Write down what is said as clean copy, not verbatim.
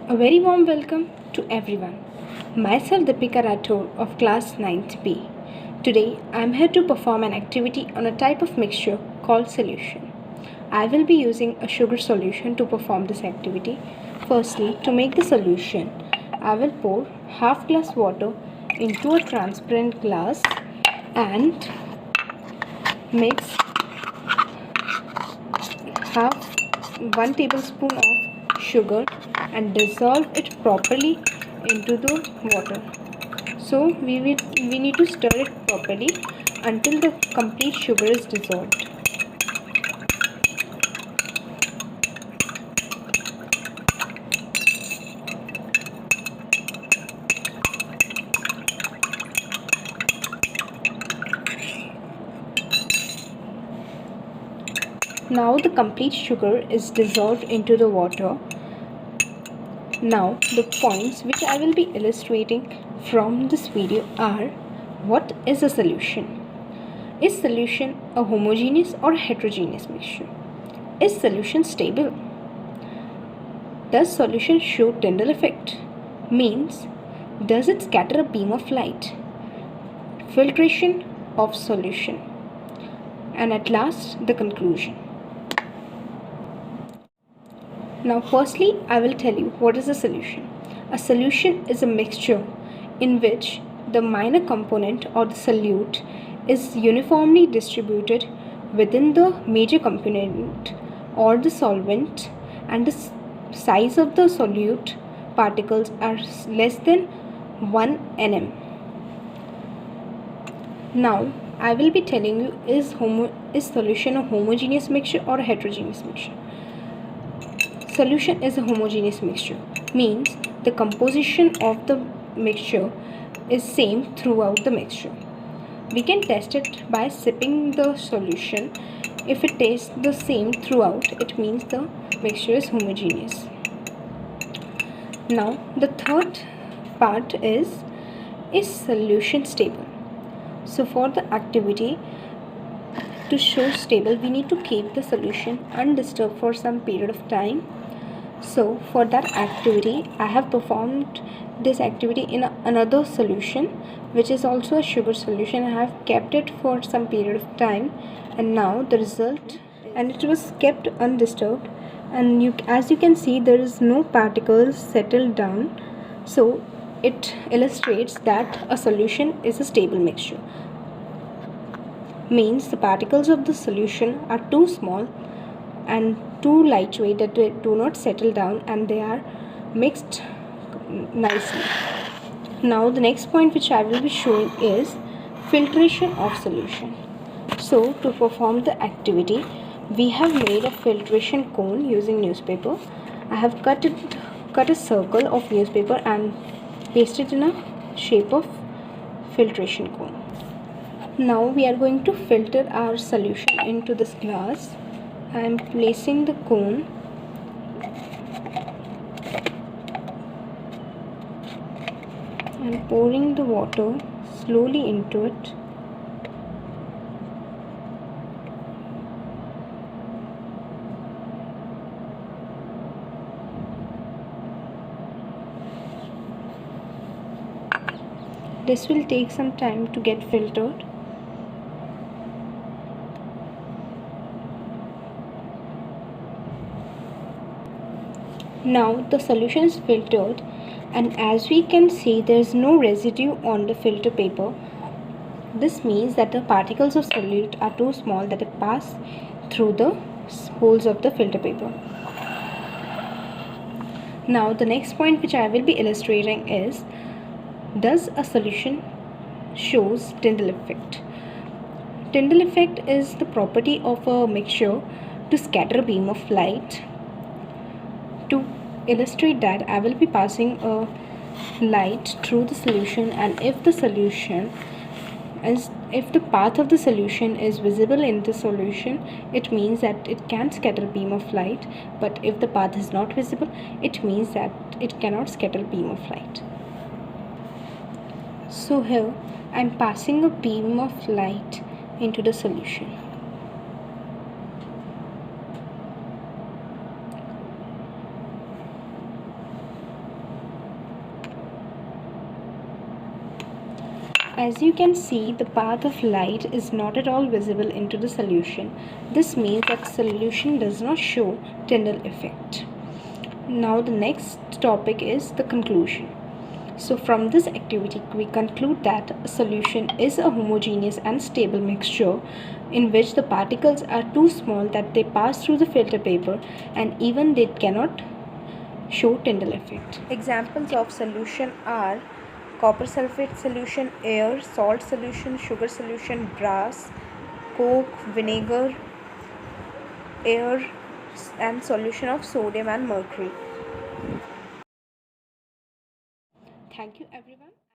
A very warm welcome to everyone. Myself Deepika Rathore of class 9th B. Today I am here to perform an activity on a type of mixture called solution. I will be using a sugar solution to perform this activity. Firstly, to make the solution, I will pour half glass water into a transparent glass and mix half 1 tablespoon of sugar and dissolve it properly into the water. So we need to stir it properly until the complete sugar is dissolved. Now the complete sugar is dissolved into the water. Now the points which I will be illustrating from this video are: what is a solution? Is solution a homogeneous or heterogeneous mixture? Is solution stable? Does solution show Tyndall effect? Means, does it scatter a beam of light? Filtration of solution. And at last, the conclusion. Now firstly, I will tell you what is a solution. A solution is a mixture in which the minor component or the solute is uniformly distributed within the major component or the solvent, and the size of the solute particles are less than 1 nm. Now I will be telling you, is solution a homogeneous mixture or a heterogeneous mixture? Solution is a homogeneous mixture, means the composition of the mixture is same throughout the mixture. We can test it by sipping the solution. If it tastes the same throughout, it means the mixture is homogeneous. Now the third part is solution stable? So for the activity to show stable, we need to keep the solution undisturbed for some period of time. So for that activity, I have performed this activity in another solution, which is also a sugar solution. I have kept it for some period of time, and now the result, and it was kept undisturbed, and as you can see, there is no particles settled down. So it illustrates that a solution is a stable mixture. Means the particles of the solution are too small and too lightweight that they do not settle down, and they are mixed nicely. Now the next point which I will be showing is filtration of solution. So to perform the activity, we have made a filtration cone using newspaper. I have cut a circle of newspaper and pasted in a shape of filtration cone. Now we are going to filter our solution into this glass. I am placing the cone and pouring the water slowly into it. This will take some time to get filtered. Now the solution is filtered, and as we can see, there is no residue on the filter paper. This means that the particles of solute are too small that they pass through the holes of the filter paper. Now the next point which I will be illustrating is, does a solution shows Tyndall effect? Tyndall effect is the property of a mixture to scatter a beam of light. To illustrate that, I will be passing a light through the solution, and if the path of the solution is visible in the solution, it means that it can scatter a beam of light. But if the path is not visible, it means that it cannot scatter a beam of light. So here I am passing a beam of light into the solution. As you can see, the path of light is not at all visible into the solution. This means that solution does not show Tyndall effect. Now the next topic is the conclusion. So from this activity, we conclude that a solution is a homogeneous and stable mixture in which the particles are too small that they pass through the filter paper and even they cannot show Tyndall effect. Examples of solution are copper sulfate solution, air, salt solution, sugar solution, brass, coke, vinegar, air, and solution of sodium and mercury. Thank you everyone.